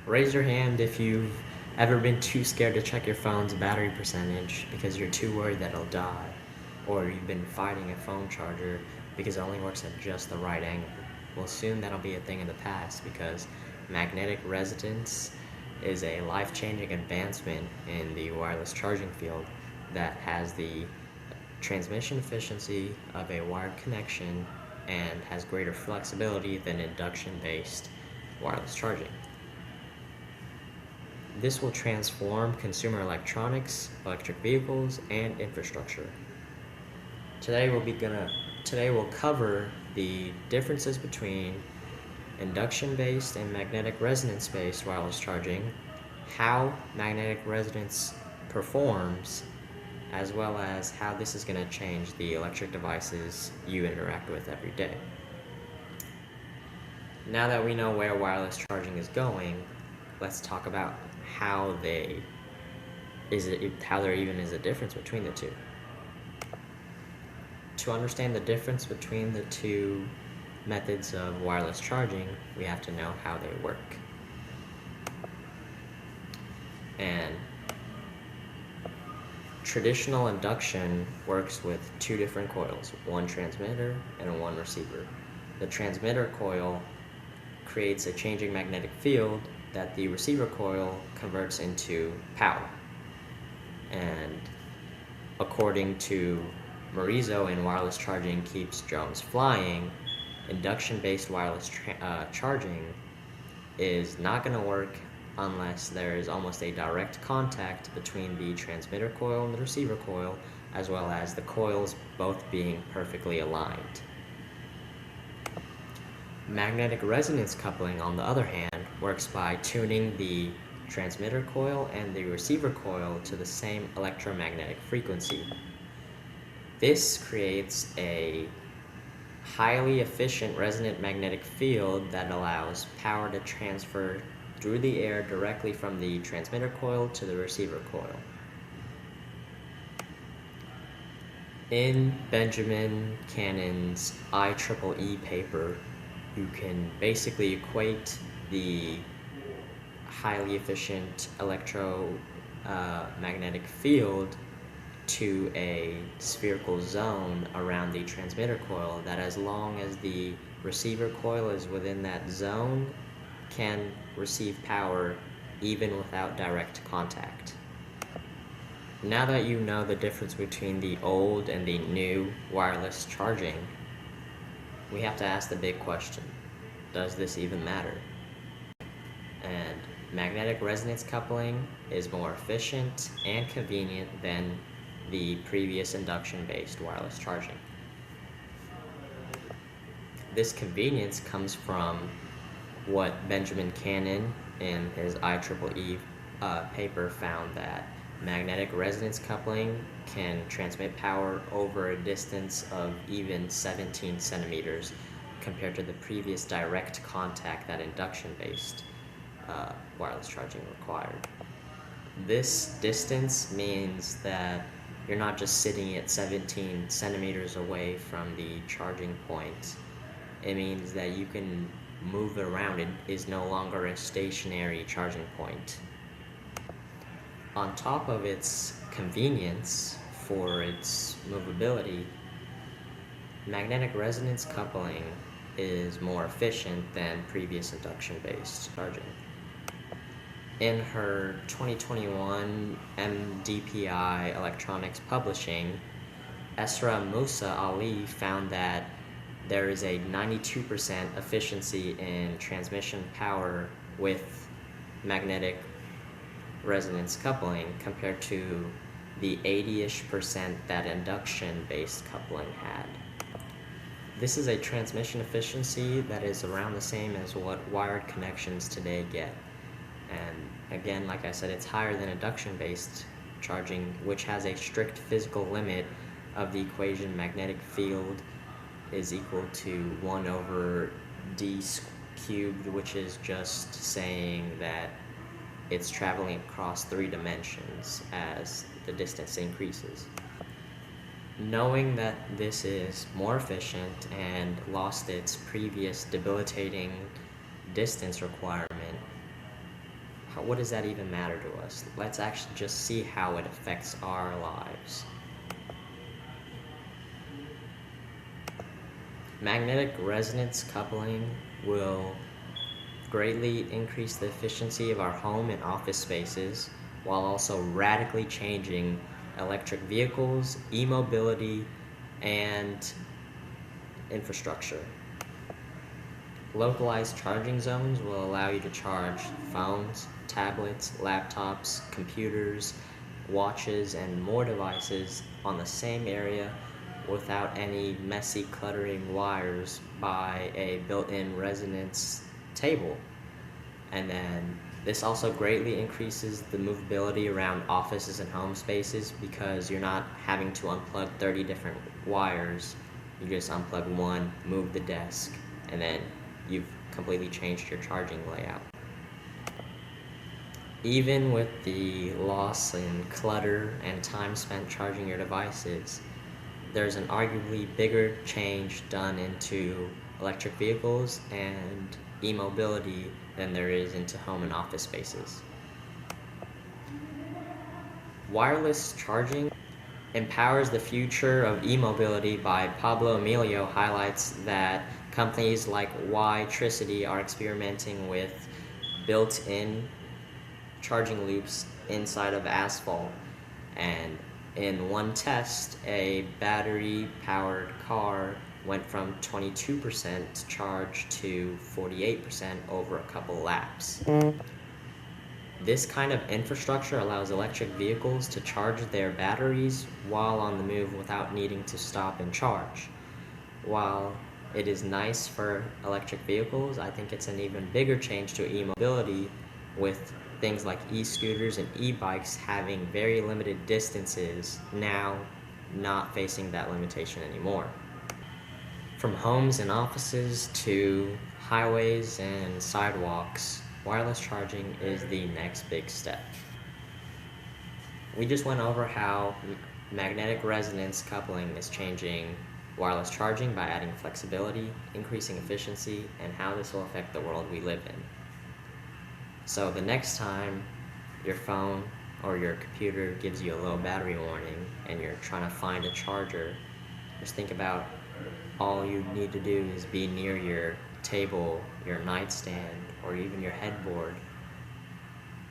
Raise your hand if you've ever been too scared to check your phone's battery percentage because you're too worried that it'll die, or you've been fighting a phone charger because it only works at just the right angle. Well, soon that'll be a thing of the past because magnetic resonance is a life-changing advancement in the wireless charging field that has the transmission efficiency of a wired connection and has greater flexibility than induction-based wireless charging. This will transform consumer electronics, electric vehicles, and infrastructure. Today we'll cover the differences between induction-based and magnetic resonance-based wireless charging, how magnetic resonance performs, as well as how this is going to change the electric devices you interact with every day. Now that we know where wireless charging is going, let's talk about how there even is a difference between the two. To understand the difference between the two methods of wireless charging, we have to know how they work. And traditional induction works with two different coils, one transmitter and one receiver. The transmitter coil creates a changing magnetic field that the receiver coil converts into power. And according to Morizo in Wireless Charging Keeps Drones Flying, induction-based wireless charging is not going to work unless there is almost a direct contact between the transmitter coil and the receiver coil, as well as the coils both being perfectly aligned. Magnetic resonance coupling, on the other hand, works by tuning the transmitter coil and the receiver coil to the same electromagnetic frequency. This creates a highly efficient resonant magnetic field that allows power to transfer through the air directly from the transmitter coil to the receiver coil. In Benjamin Cannon's IEEE paper, you can basically equate the highly efficient electromagnetic field to a spherical zone around the transmitter coil that, as long as the receiver coil is within that zone, can receive power even without direct contact. Now that you know the difference between the old and the new wireless charging, we have to ask the big question: does this even matter? And magnetic resonance coupling is more efficient and convenient than the previous induction-based wireless charging. This convenience comes from what Benjamin Cannon in his IEEE paper found, that magnetic resonance coupling can transmit power over a distance of even 17 centimeters compared to the previous direct contact that induction-based wireless charging required. This distance means that you're not just sitting at 17 centimeters away from the charging point. It means that you can move it around. It is no longer a stationary charging point. On top of its convenience for its movability, magnetic resonance coupling is more efficient than previous induction-based charging. In her 2021 MDPI Electronics Publishing, Esra Musa Ali found that there is a 92% efficiency in transmission power with magnetic resonance coupling compared to the 80-ish% that induction-based coupling had. This is a transmission efficiency that is around the same as what wired connections today get. And again, like I said, it's higher than induction-based charging, which has a strict physical limit of the equation magnetic field is equal to 1 over d cubed, which is just saying that it's traveling across 3 dimensions as the distance increases. Knowing that this is more efficient and lost its previous debilitating distance requirement, what does that even matter to us? Let's actually just see how it affects our lives. Magnetic resonance coupling will greatly increase the efficiency of our home and office spaces while also radically changing electric vehicles, e-mobility, and infrastructure. Localized charging zones will allow you to charge phones, tablets, laptops, computers, watches, and more devices on the same area without any messy cluttering wires by a built-in resonance table. And then this also greatly increases the movability around offices and home spaces because you're not having to unplug 30 different wires. You just unplug one, move the desk, and then you've completely changed your charging layout. Even with the loss in clutter and time spent charging your devices, there's an arguably bigger change done into electric vehicles and e-mobility than there is into home and office spaces. Wireless charging empowers the future of e-mobility by Pablo Emilio highlights that companies like Y-Tricity are experimenting with built-in charging loops inside of asphalt, and in one test a battery-powered car went from 22% charge to 48% over a couple laps. This kind of infrastructure allows electric vehicles to charge their batteries while on the move without needing to stop and charge. While it is nice for electric vehicles, I think it's an even bigger change to e-mobility, with things like e-scooters and e-bikes having very limited distances now not facing that limitation anymore. From homes and offices to highways and sidewalks, wireless charging is the next big step. We just went over how magnetic resonance coupling is changing wireless charging by adding flexibility, increasing efficiency, and how this will affect the world we live in. So the next time your phone or your computer gives you a low battery warning and you're trying to find a charger, just think about all you need to do is be near your table, your nightstand, or even your headboard,